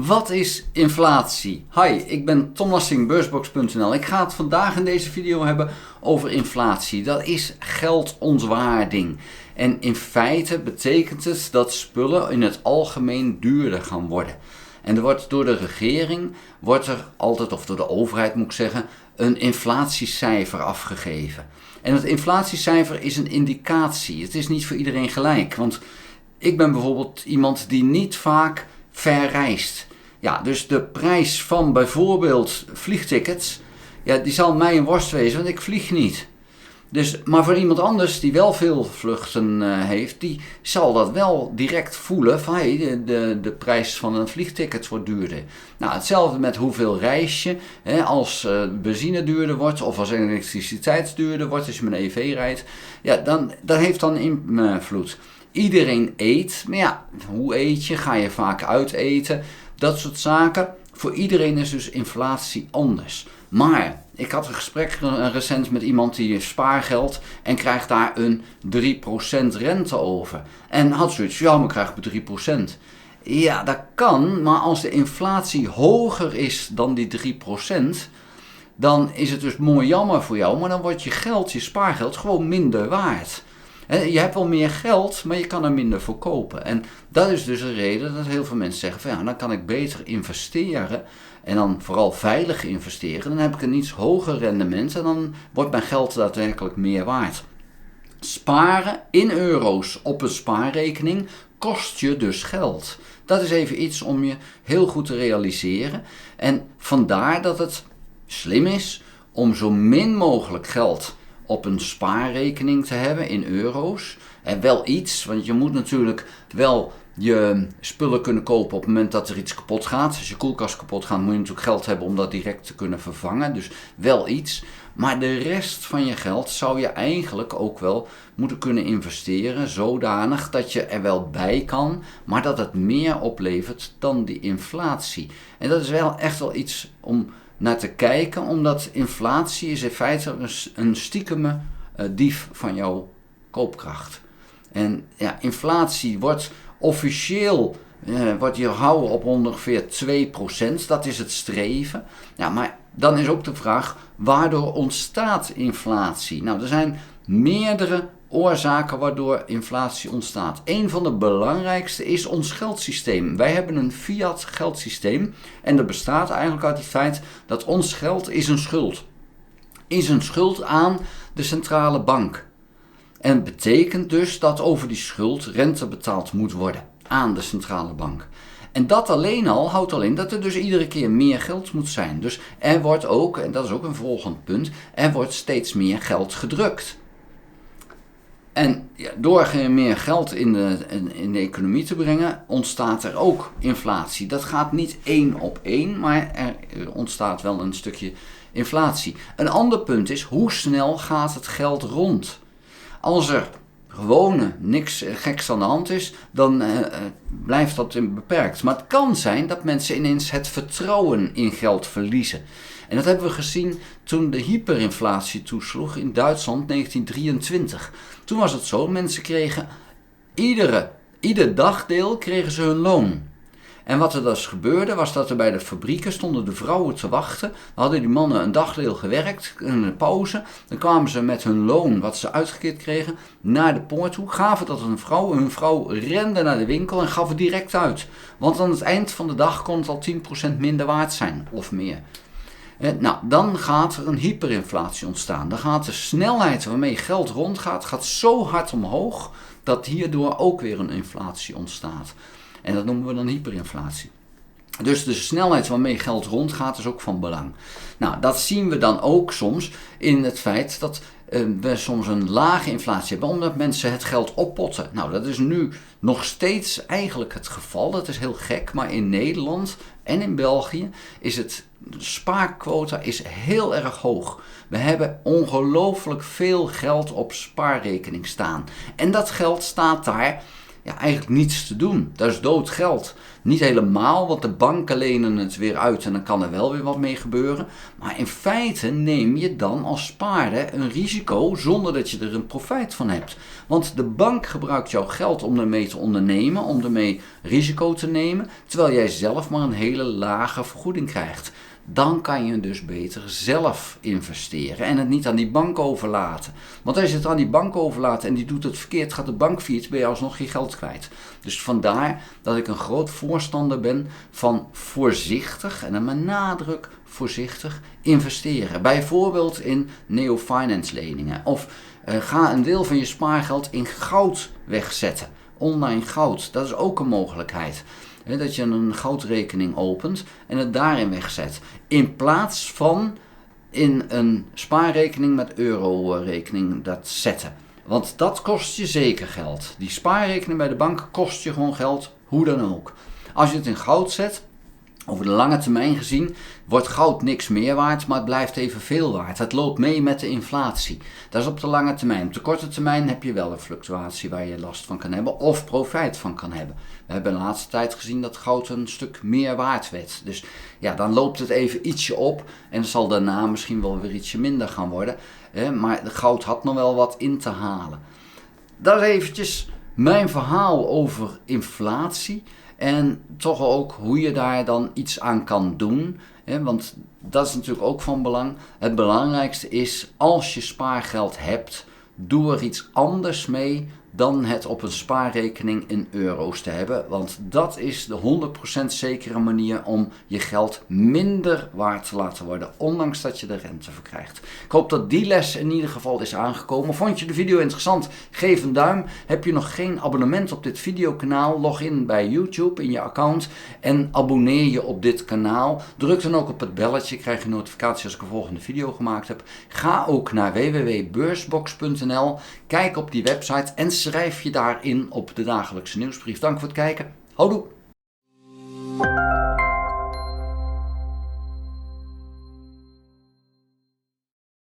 Wat is inflatie? Hi, ik ben Tom Lassing, beursbox.nl. Ik ga het vandaag in deze video hebben over inflatie. Dat is geldontwaarding. En in feite betekent het dat spullen in het algemeen duurder gaan worden. En er wordt door de regering, of door de overheid moet ik zeggen, een inflatiecijfer afgegeven. En het inflatiecijfer is een indicatie. Het is niet voor iedereen gelijk. Want ik ben bijvoorbeeld iemand die niet vaak ver reist. Ja, dus de prijs van bijvoorbeeld vliegtickets, ja, die zal mij een worst wezen, want ik vlieg niet. Dus, maar voor iemand anders die wel veel vluchten heeft, die zal dat wel direct voelen van de prijs van een vliegticket wordt duurder. Nou, hetzelfde met hoeveel reis je. Als benzine duurder wordt of als elektriciteit duurder wordt, als je met een EV rijdt, ja, dat heeft dan invloed. Iedereen eet, maar ja, hoe eet je? Ga je vaak uit eten? Dat soort zaken. Voor iedereen is dus inflatie anders. Maar ik had een gesprek recent met iemand die heeft spaargeld en krijgt daar een 3% rente over. En had zoiets, ja, maar krijg ik 3%. Ja, dat kan, maar als de inflatie hoger is dan die 3%, dan is het dus mooi jammer voor jou, maar dan wordt je geld, je spaargeld, gewoon minder waard. Je hebt wel meer geld, maar je kan er minder voor kopen. En dat is dus een reden dat heel veel mensen zeggen van ja, dan kan ik beter investeren. En dan vooral veilig investeren. Dan heb ik een iets hoger rendement en dan wordt mijn geld daadwerkelijk meer waard. Sparen in euro's op een spaarrekening kost je dus geld. Dat is even iets om je heel goed te realiseren. En vandaar dat het slim is om zo min mogelijk geld op een spaarrekening te hebben in euro's. En wel iets, want je moet natuurlijk wel je spullen kunnen kopen op het moment dat er iets kapot gaat. Als je koelkast kapot gaat, moet je natuurlijk geld hebben om dat direct te kunnen vervangen. Dus wel iets. Maar de rest van je geld zou je eigenlijk ook wel moeten kunnen investeren, zodanig dat je er wel bij kan, maar dat het meer oplevert dan die inflatie. En dat is wel echt wel iets om naar te kijken, omdat inflatie is in feite een stiekeme dief van jouw koopkracht. En ja, inflatie wordt officieel wordt hier houden op ongeveer 2%, dat is het streven. Ja, maar dan is ook de vraag, waardoor ontstaat inflatie? Nou, er zijn meerdere oorzaken waardoor inflatie ontstaat. Een van de belangrijkste is ons geldsysteem. Wij hebben een fiat geldsysteem en dat bestaat eigenlijk uit het feit dat ons geld is een schuld. Is een schuld aan de centrale bank. En het betekent dus dat over die schuld rente betaald moet worden aan de centrale bank. En dat alleen al houdt al in dat er dus iedere keer meer geld moet zijn. Dus er wordt ook, en dat is ook een volgend punt, er wordt steeds meer geld gedrukt. En ja, door meer geld in de economie te brengen, ontstaat er ook inflatie. Dat gaat niet 1 op 1, maar er ontstaat wel een stukje inflatie. Een ander punt is, hoe snel gaat het geld rond? Als er gewoon niks geks aan de hand is, dan blijft dat beperkt. Maar het kan zijn dat mensen ineens het vertrouwen in geld verliezen. En dat hebben we gezien toen de hyperinflatie toesloeg in Duitsland 1923. Toen was het zo, mensen kregen ieder dagdeel kregen ze hun loon. En wat er dus gebeurde, was dat er bij de fabrieken stonden de vrouwen te wachten. Dan hadden die mannen een dagdeel gewerkt, een pauze. Dan kwamen ze met hun loon, wat ze uitgekeerd kregen, naar de poort toe. Gaven dat aan een vrouw. Hun vrouw rende naar de winkel en gaf het direct uit. Want aan het eind van de dag kon het al 10% minder waard zijn, of meer. Nou, dan gaat er een hyperinflatie ontstaan. Dan gaat de snelheid waarmee geld rondgaat, gaat zo hard omhoog, dat hierdoor ook weer een inflatie ontstaat. En dat noemen we dan hyperinflatie. Dus de snelheid waarmee geld rondgaat is ook van belang. Nou, dat zien we dan ook soms in het feit dat we soms een lage inflatie hebben, omdat mensen het geld oppotten. Nou, dat is nu nog steeds eigenlijk het geval. Dat is heel gek, maar in Nederland en in België is het spaarquota is heel erg hoog. We hebben ongelooflijk veel geld op spaarrekening staan. En dat geld staat daar ja, eigenlijk niets te doen. Dat is dood geld. Niet helemaal, want de banken lenen het weer uit en dan kan er wel weer wat mee gebeuren. Maar in feite neem je dan als spaarder een risico zonder dat je er een profijt van hebt. Want de bank gebruikt jouw geld om ermee te ondernemen, om ermee risico te nemen, terwijl jij zelf maar een hele lage vergoeding krijgt. Dan kan je dus beter zelf investeren en het niet aan die bank overlaten. Want als je het aan die bank overlaat en die doet het verkeerd, gaat de bank failliet, ben je alsnog je geld kwijt. Dus vandaar dat ik een groot voorstander ben van voorzichtig, en dan met nadruk voorzichtig, investeren. Bijvoorbeeld in neo-finance leningen. Of ga een deel van je spaargeld in goud wegzetten. Online goud, dat is ook een mogelijkheid. Dat je een goudrekening opent en het daarin wegzet. In plaats van in een spaarrekening met eurorekening dat zetten. Want dat kost je zeker geld. Die spaarrekening bij de bank kost je gewoon geld, hoe dan ook. Als je het in goud zet, over de lange termijn gezien, wordt goud niks meer waard, maar het blijft evenveel waard. Het loopt mee met de inflatie. Dat is op de lange termijn. Op de korte termijn heb je wel een fluctuatie waar je last van kan hebben of profijt van kan hebben. We hebben de laatste tijd gezien dat goud een stuk meer waard werd. Dus ja, dan loopt het even ietsje op en zal daarna misschien wel weer ietsje minder gaan worden. Maar de goud had nog wel wat in te halen. Dat is eventjes mijn verhaal over inflatie. En toch ook hoe je daar dan iets aan kan doen. Want dat is natuurlijk ook van belang. Het belangrijkste is, als je spaargeld hebt, doe er iets anders mee dan het op een spaarrekening in euro's te hebben. Want dat is de 100% zekere manier om je geld minder waard te laten worden, ondanks dat je de rente verkrijgt. Ik hoop dat die les in ieder geval is aangekomen. Vond je de video interessant? Geef een duim. Heb je nog geen abonnement op dit videokanaal? Log in bij YouTube in je account en abonneer je op dit kanaal. Druk dan ook op het belletje, krijg je notificatie als ik een volgende video gemaakt heb. Ga ook naar www.beursbox.nl, kijk op die website en schrijf je daarin op de dagelijkse nieuwsbrief. Dank voor het kijken. Houdoe!